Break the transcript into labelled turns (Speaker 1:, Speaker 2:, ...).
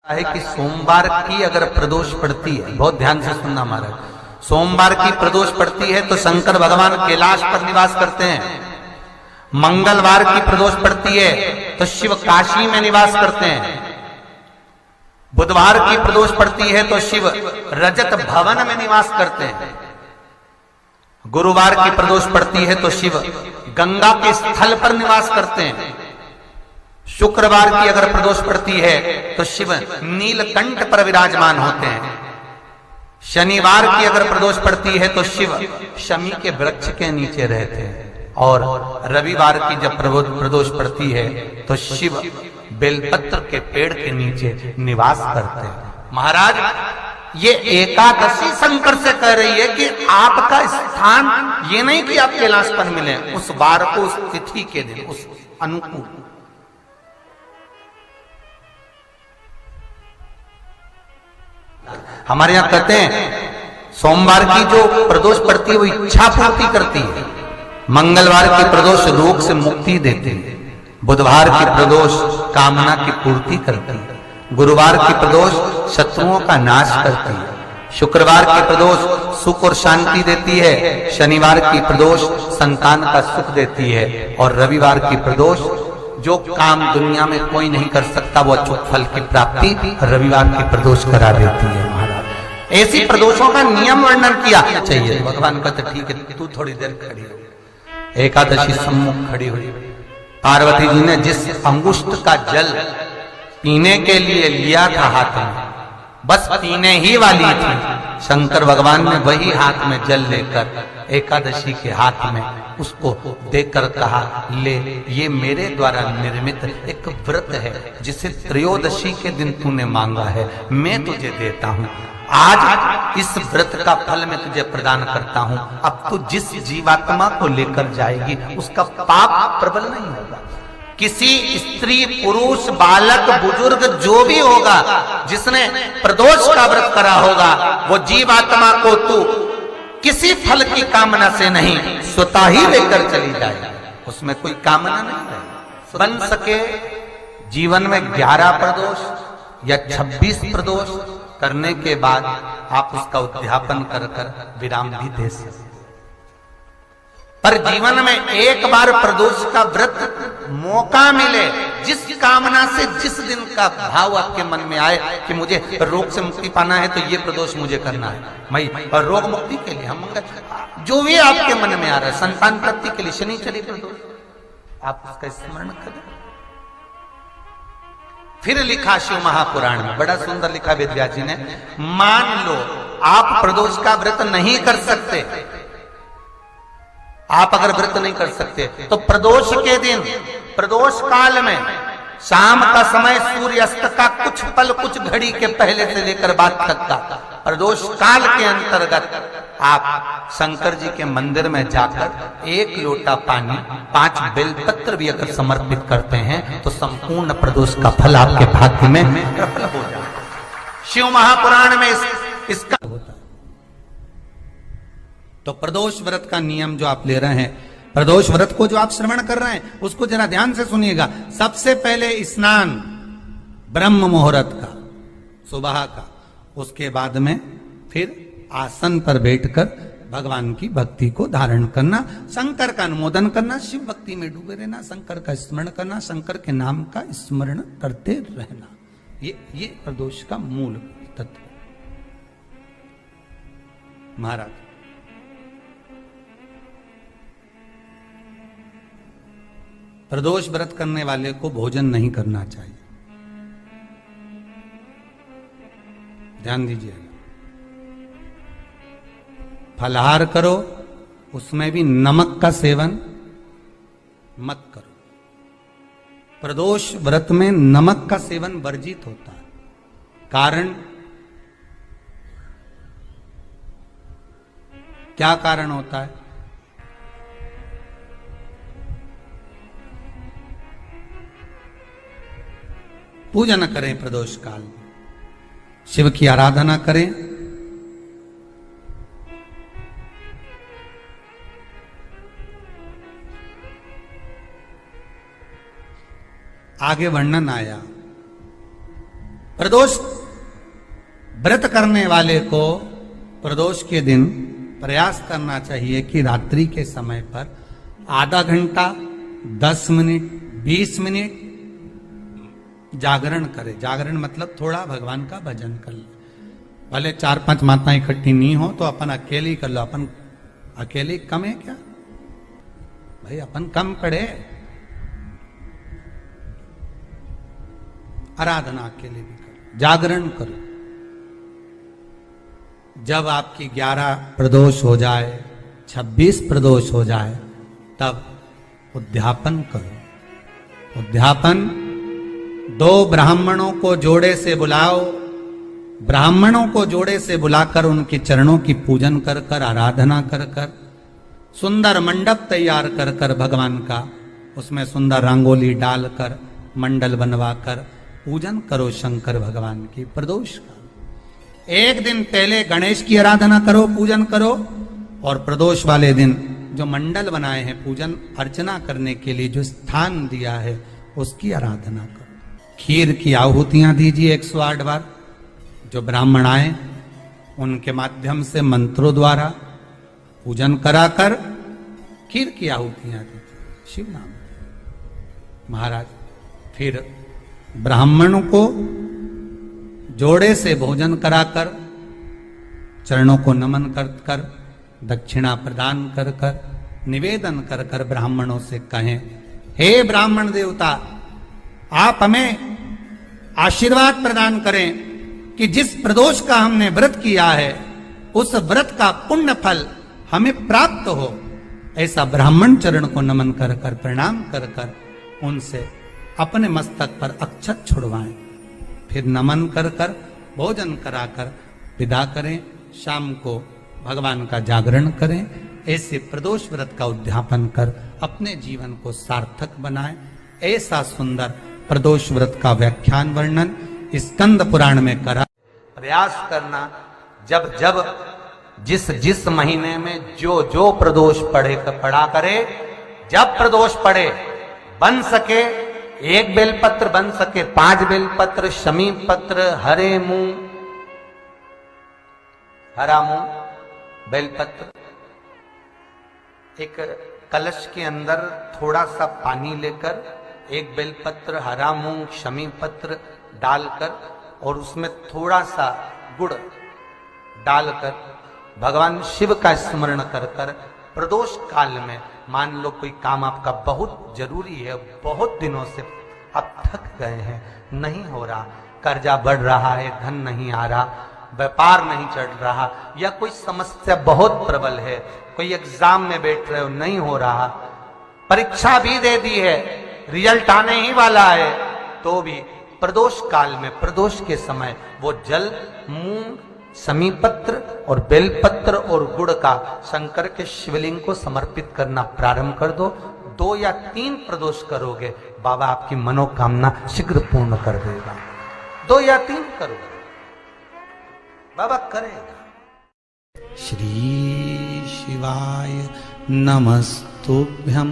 Speaker 1: है कि सोमवार की अगर प्रदोष पड़ती है, बहुत ध्यान से सुनना महाराज, सोमवार की प्रदोष पड़ती है तो शंकर भगवान कैलाश पर निवास करते हैं। मंगलवार की प्रदोष पड़ती है तो शिव काशी में निवास करते हैं। बुधवार की प्रदोष पड़ती है तो शिव रजत भवन में निवास करते हैं। गुरुवार की प्रदोष पड़ती है तो शिव गंगा के स्थल पर निवास करते हैं। शुक्रवार की अगर प्रदोष पड़ती है तो शिव नीलकंठ पर विराजमान होते हैं। शनिवार की अगर प्रदोष पड़ती है तो शिव शमी के वृक्ष के नीचे रहते हैं। और रविवार की जब प्रदोष पड़ती है तो शिव बेलपत्र के पेड़ के नीचे निवास करते हैं। महाराज ये एकादशी शंकर से कह रही है कि आपका स्थान ये नहीं कि आप कैलाश पर मिले, उस वार को, उस तिथि के दिन, उस अनुकूल। हमारे यहां कहते हैं सोमवार की जो प्रदोष पड़ती है वो इच्छा पूर्ति करती है। मंगलवार की प्रदोष रोग से मुक्ति देती है। बुधवार की प्रदोष कामना की पूर्ति करती है। गुरुवार की प्रदोष शत्रुओं का नाश करती है। शुक्रवार की प्रदोष सुख और शांति देती है। शनिवार की प्रदोष संतान का सुख देती है। और रविवार की प्रदोष जो काम दुनिया में कोई नहीं कर सकता वो अचूक फल की प्राप्ति रविवार की प्रदोष करा देती है। महाराज ऐसी प्रदोषों का नियम वर्णन किया चाहिए। भगवान कहते ठीक है तू थोड़ी देर खड़ी हो। एकादशी सम्मुख खड़ी हुई। पार्वती जी ने जिस अंगुष्ठ का जल पीने के लिए लिया था हाथ में, बस पीने ही वाली थी, शंकर भगवान ने वही हाथ में जल लेकर एकादशी के हाथ में उसको देकर कहा, ले ये मेरे द्वारा निर्मित एक व्रत है जिसे त्रयोदशी के दिन तूने मांगा है, मैं तुझे देता हूं। आज इस व्रत का फल मैं तुझे प्रदान करता हूं। अब तू जिस जीवात्मा को लेकर जाएगी उसका पाप प्रबल नहीं होगा। किसी स्त्री, पुरुष, बालक, बुजुर्ग जो भी होगा जिसने प्रदोष का व्रत करा होगा वो जीवात्मा को तू किसी फल की कामना से नहीं स्वतः ही लेकर चली जाएगी। उसमें कोई कामना नहीं है। बन सके जीवन में 11 प्रदोष या 26 प्रदोष करने के बाद आप उसका उद्यापन कर विराम भी दे सकते। पर जीवन में एक बार प्रदोष का व्रत मौका मिले, जिस कामना से जिस दिन का भाव आपके मन में आए कि मुझे रोग से मुक्ति पाना है तो ये प्रदोष मुझे करना है, मैं और रोग मुक्ति के लिए हम जो भी आपके मन में आ रहा है, संतान प्राप्ति के लिए शनिचरी प्रदोष, आप उसका स्मरण करें। फिर लिखा शिव महापुराण में, बड़ा सुंदर लिखा वेदव्यास जी ने, मान लो आप प्रदोष का व्रत नहीं कर सकते, आप अगर व्रत नहीं कर सकते तो प्रदोष के दिन, प्रदोष काल में शाम का समय सूर्यास्त का कुछ पल, कुछ घड़ी के पहले से लेकर बाद तक का प्रदोष काल के अंतर्गत आप शंकर जी के मंदिर में जाकर 1 लोटा पानी, 5 बेलपत्र भी अगर समर्पित करते हैं तो संपूर्ण प्रदोष का फल आपके भाग्य में प्रबल हो जाए। शिव महापुराण में इसका होता है। तो प्रदोष व्रत का नियम जो आप ले रहे हैं, प्रदोष व्रत को जो आप श्रवण कर रहे हैं उसको जरा ध्यान से सुनिएगा। सबसे पहले स्नान ब्रह्म मुहूर्त का, सुबह का, उसके बाद में फिर आसन पर बैठकर भगवान की भक्ति को धारण करना, शंकर का अनुमोदन करना, शिव भक्ति में डूबे रहना, शंकर का स्मरण करना, शंकर के नाम का स्मरण करते रहना, ये प्रदोष का मूल तत्व। महाराज प्रदोष व्रत करने वाले को भोजन नहीं करना चाहिए। ध्यान दीजिए, फलाहार करो, उसमें भी नमक का सेवन मत करो। प्रदोष व्रत में नमक का सेवन वर्जित होता है। कारण क्या कारण होता है? पूजा न करें प्रदोष काल में, शिव की आराधना करें, आगे वर्णन आया प्रदोष व्रत करने वाले को प्रदोष के दिन प्रयास करना चाहिए कि रात्रि के समय पर आधा घंटा, 10 मिनट, 20 मिनट जागरण करे। जागरण मतलब थोड़ा भगवान का भजन कर ले। भले 4-5 माताएं इकट्ठी नहीं हो तो अपन अकेले ही कर लो। अपन अकेले कम है क्या भाई? अपन कम पड़े, आराधना अकेले भी करो, जागरण करो। जब आपकी 11 प्रदोष हो जाए, 26 प्रदोष हो जाए, तब उद्यापन करो। उद्यापन 2 ब्राह्मणों को जोड़े से बुलाओ। ब्राह्मणों को जोड़े से बुलाकर उनके चरणों की पूजन कर कर, आराधना कर कर, सुंदर मंडप तैयार कर कर भगवान का, उसमें सुंदर रंगोली डालकर, मंडल बनवाकर पूजन करो शंकर भगवान की प्रदोष का। एक दिन पहले गणेश की आराधना करो, पूजन करो, और प्रदोष वाले दिन जो मंडल बनाए हैं पूजन अर्चना करने के लिए, जो स्थान दिया है, उसकी आराधना करो। खीर की आहुतियां दीजिए 108 बार। जो ब्राह्मण आए उनके माध्यम से मंत्रों द्वारा पूजन कराकर खीर की आहुतियां दीजिए शिव नाम महाराज। फिर ब्राह्मणों को जोड़े से भोजन कराकर, चरणों को नमन कर कर, दक्षिणा प्रदान कर कर, निवेदन कर कर ब्राह्मणों से कहें, हे ब्राह्मण देवता, आप हमें आशीर्वाद प्रदान करें कि जिस प्रदोष का हमने व्रत किया है उस व्रत का पुण्य फल हमें प्राप्त हो। ऐसा ब्राह्मण चरण को नमन कर कर, प्रणाम कर कर उनसे अपने मस्तक पर अक्षत छुड़वाएं। फिर नमन कर कर, भोजन कराकर विदा करें। शाम को भगवान का जागरण करें। ऐसे प्रदोष व्रत का उद्यापन कर अपने जीवन को सार्थक बनाएं। ऐसा सुंदर प्रदोष व्रत का व्याख्यान वर्णन स्कंद पुराण में करा। प्रयास करना, जब जब जिस जिस महीने में जो जो प्रदोष पड़ा करे, जब प्रदोष पड़े, बन सके 1 बेलपत्र, बन सके 5 बेलपत्र, शमी पत्र, हरे मूंग, हरा मूंग, बेलपत्र, एक कलश के अंदर थोड़ा सा पानी लेकर 1 बेलपत्र, हरा मूंग, शमी पत्र डालकर और उसमें थोड़ा सा गुड़ डालकर भगवान शिव का स्मरण कर कर प्रदोष काल में, मान लो कोई काम आपका बहुत जरूरी है, बहुत दिनों से आप थक गए हैं, नहीं हो रहा, कर्जा बढ़ रहा है, धन नहीं आ रहा, व्यापार नहीं चढ़ रहा, या कोई समस्या बहुत प्रबल है, कोई एग्जाम में बैठ रहे हो, नहीं हो रहा, परीक्षा भी दे दी है, रिजल्ट आने ही वाला है, तो भी प्रदोष काल में, प्रदोष के समय वो जल, मूंग, समीपत्र और बेलपत्र और गुड़ का शंकर के शिवलिंग को समर्पित करना प्रारंभ कर दो। 2 या 3 प्रदोष करोगे, बाबा आपकी मनोकामना शीघ्र पूर्ण कर देगा। 2 या 3 करोगे, बाबा करेगा। श्री शिवाय नमस्तुभ्यम।